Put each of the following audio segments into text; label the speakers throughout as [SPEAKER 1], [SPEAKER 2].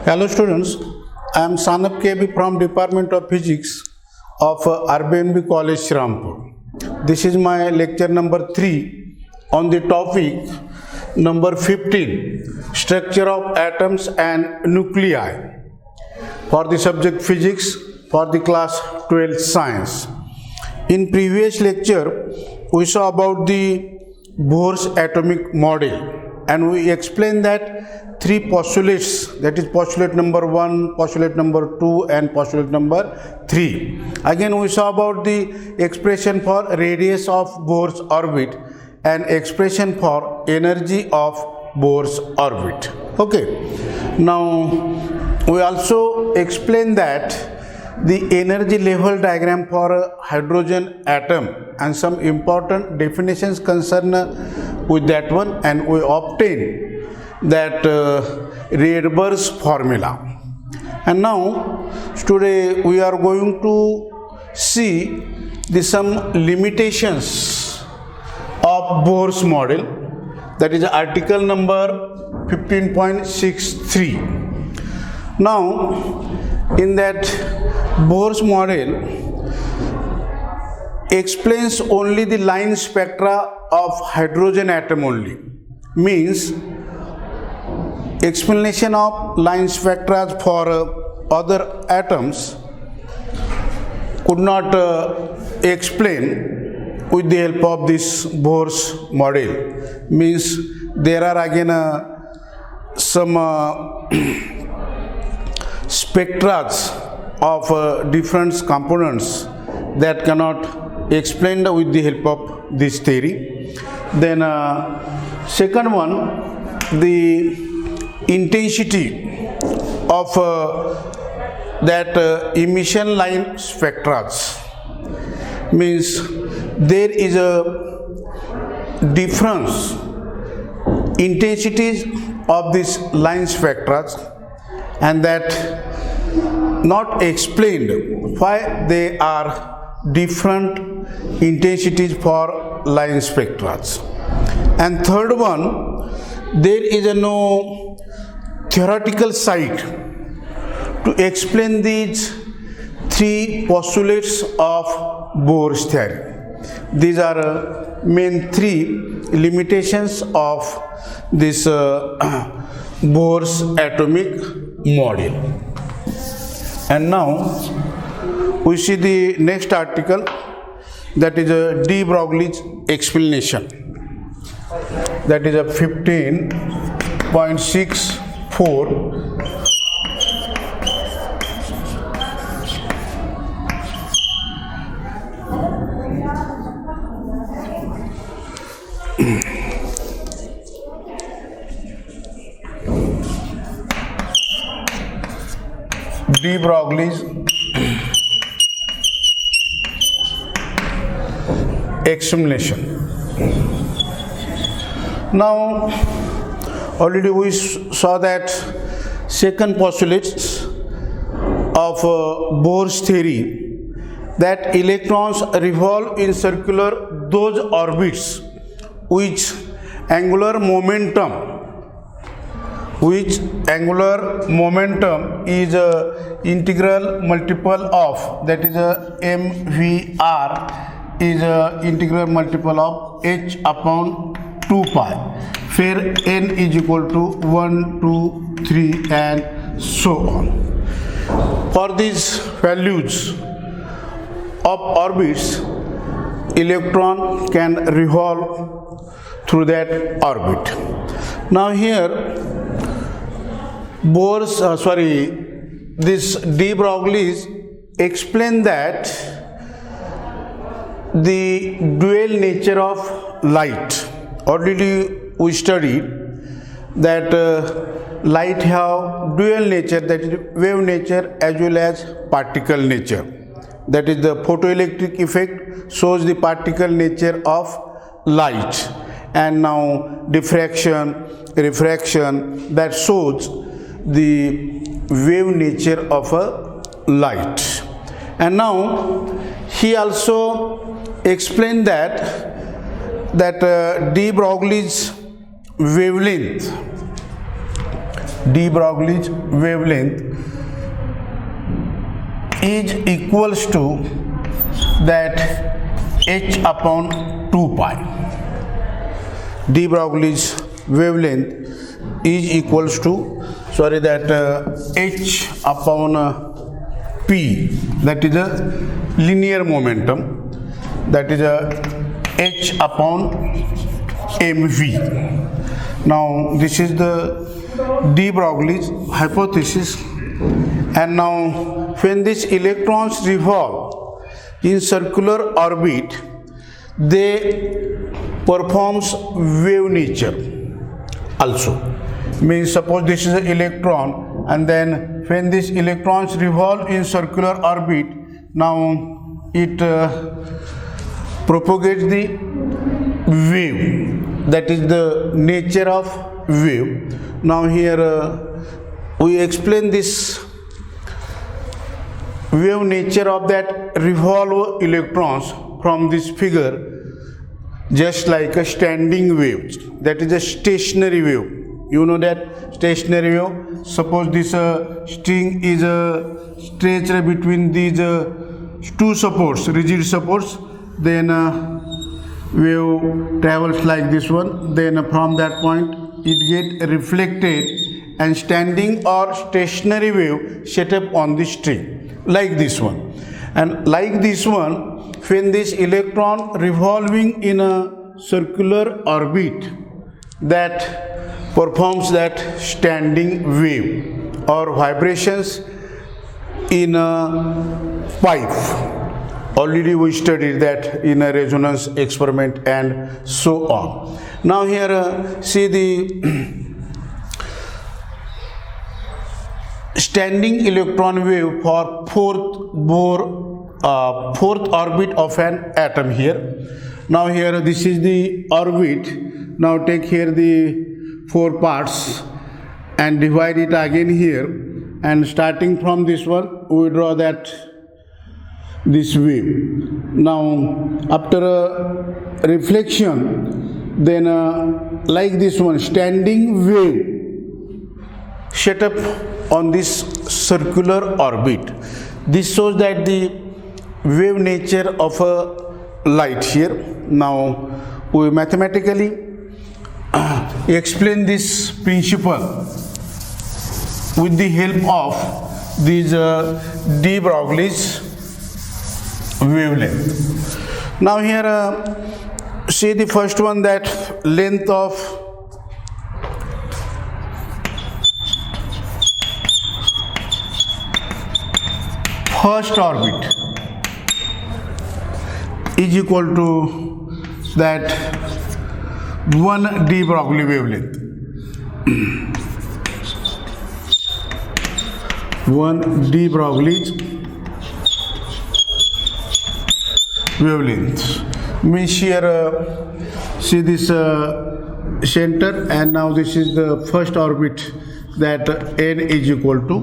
[SPEAKER 1] Hello students, I am Sanap KB from Department of Physics of RBNB College, Shrirampur. This is my lecture number 3 on the topic number 15, Structure of Atoms and Nuclei, for the subject Physics for the class 12 Science. In previous lecture, we saw about the Bohr's atomic model and we explained that 3 postulates, that is postulate number 1, postulate number 2 and postulate number 3. Again we saw about the expression for radius of Bohr's orbit and expression for energy of Bohr's orbit. Okay. Now we also explained that the energy level diagram for a hydrogen atom and some important definitions concerned with that one, and we obtain that Rydberg's formula. And now today we are going to see some limitations of Bohr's model, that is article number 15.63. Now in that Bohr's model explains only the line spectra of hydrogen atom only, means explanation of line spectra for other atoms could not explain with the help of this Bohr's model, means there are again some spectra of different components that cannot explained with the help of this theory. Then second one, the intensity of that emission line spectra, means there is a difference intensities of this line spectra and that not explained why they are different intensities for line spectra. And third one, there is no theoretical side to explain these 3 postulates of Bohr's theory. These are main 3 limitations of this Bohr's atomic model. And now we see the next article, that is de Broglie's explanation, that is a 15.64. De Broglie's explanation. Now already we saw that second postulate of Bohr's theory, that electrons revolve in circular those orbits which angular momentum is integral multiple of, that is mvr is integral multiple of h upon 2 pi, where n is equal to 1, 2, 3 and so on. For these values of orbits, electron can revolve through that orbit. Now here this de Broglie's explain that the dual nature of light. Already we studied that light have dual nature, that is wave nature as well as particle nature. That is the photoelectric effect shows the particle nature of light, and now diffraction, refraction, that shows the wave nature of a light. And now he also explained that de Broglie's wavelength de Broglie's wavelength is equals to that h upon 2 pi. De Broglie's wavelength is equals to h upon p, that is a linear momentum, that is a h upon mv. Now this is the de Broglie's hypothesis, and now when these electrons revolve in circular orbit, they performs wave nature also. Means suppose this is an electron, and then when these electrons revolve in circular orbit, now it propagates the wave, that is the nature of wave. Now here we explain this wave nature of that revolve electrons from this figure, just like a standing wave, that is a stationary wave. You know that stationary wave, suppose this string is stretched between these two supports, rigid supports, then wave travels like this one, then from that point it get reflected and standing or stationary wave set up on the string like this one. And like this one, when this electron revolving in a circular orbit, that performs that standing wave or vibrations in a pipe. Already we studied that in a resonance experiment and so on. Now here see the standing electron wave for fourth orbit of an atom here. Now here this is the orbit. Now take here the 4 parts and divide it again here, and starting from this one we draw that this wave. Now after a reflection, then like this one standing wave set up on this circular orbit. This shows that the wave nature of a light here. Now we mathematically explain this principle with the help of these de Broglie's wavelength. Now here see the first one, that length of first orbit is equal to that 1 de Broglie wavelength. 1 de Broglie's wavelength means here see this center, and now this is the first orbit, that n is equal to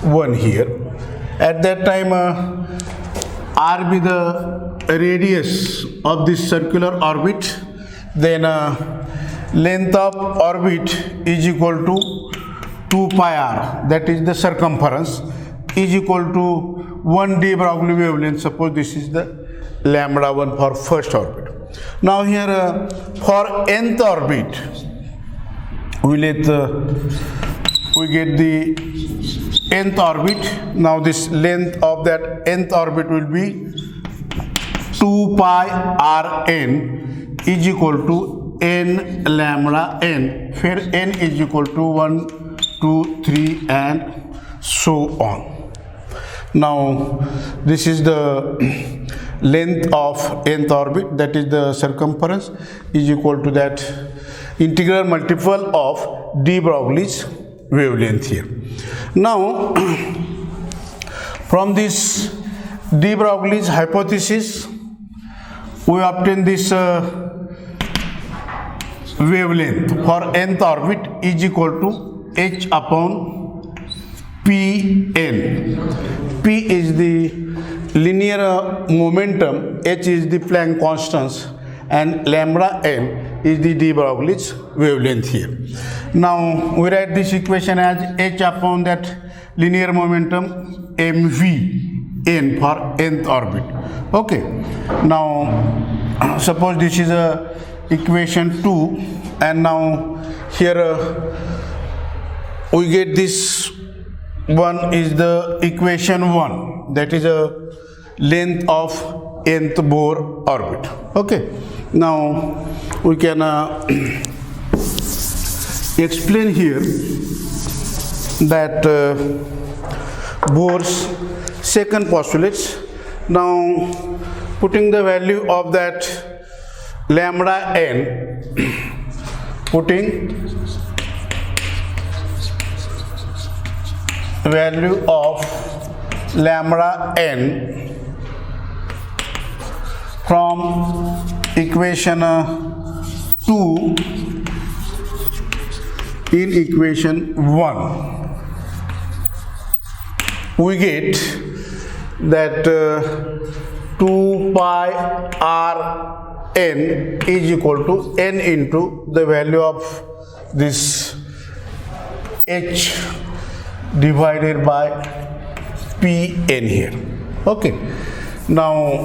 [SPEAKER 1] 1 here. At that time r be the radius of this circular orbit, then length of orbit is equal to 2 pi r, that is the circumference, is equal to 1 de Broglie wavelength. Suppose this is the lambda 1 for first orbit. Now here for nth orbit we get the nth orbit. Now this length of that nth orbit will be 2 pi r n is equal to n lambda n, where n is equal to 1, 2, 3 and so on. Now this is the length of nth orbit, that is the circumference, is equal to that integral multiple of de Broglie's wavelength here. Now from this de Broglie's hypothesis we obtain this wavelength for nth orbit is equal to h upon pn. P is the linear momentum, h is the Planck constants, and lambda n is the de Broglie's wavelength here. Now we write this equation as h upon that linear momentum mv n for nth orbit. Okay, now suppose this is a equation 2, and now here we get this one is the equation 1, that is a length of nth Bohr orbit. Okay, now we can explain here that Bohr's second postulates. Now putting the value of that lambda n, putting value of lambda n from equation 2 in equation 1, we get that 2 pi r n is equal to n into the value of this h divided by Pn here. Okay, now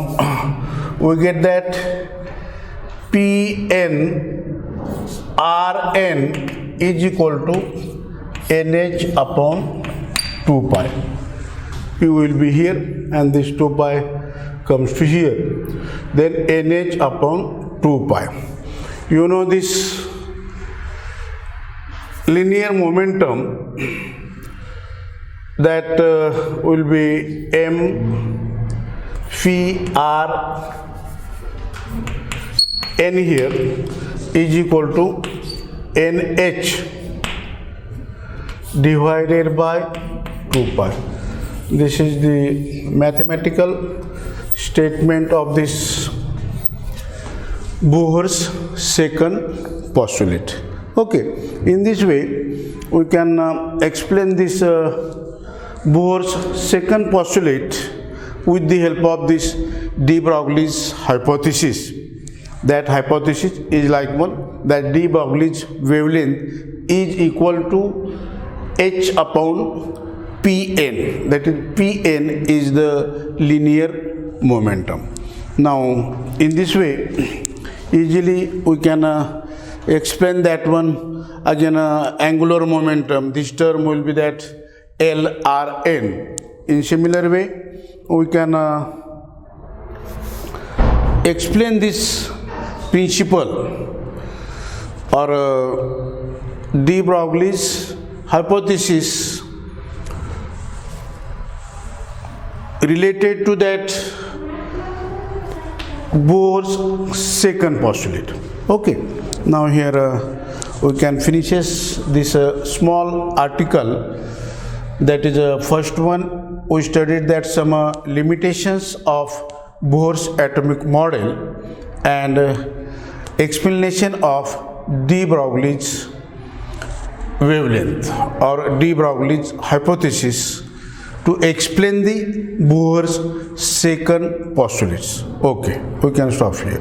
[SPEAKER 1] we get that Pn Rn is equal to Nh upon 2 pi. P will be here and this 2 pi comes to here. Then Nh upon 2 pi. You know this linear momentum that will be m phi r n here is equal to nh divided by 2 pi. This is the mathematical statement of this Bohr's second postulate. Okay, in this way we can explain this Bohr's second postulate with the help of this de Broglie's hypothesis. That hypothesis is like one, that de Broglie's wavelength is equal to h upon Pn, that is Pn is the linear momentum. Now in this way easily we can explain that one again, angular momentum. This term will be that LRN. In similar way we can explain this principle or de Broglie's hypothesis related to that Bohr's second postulate. Okay, now here we can finish this small article. That is first one, we studied that some limitations of Bohr's atomic model and explanation of de Broglie's wavelength or de Broglie's hypothesis to explain the Bohr's second postulates. Okay, we can stop here.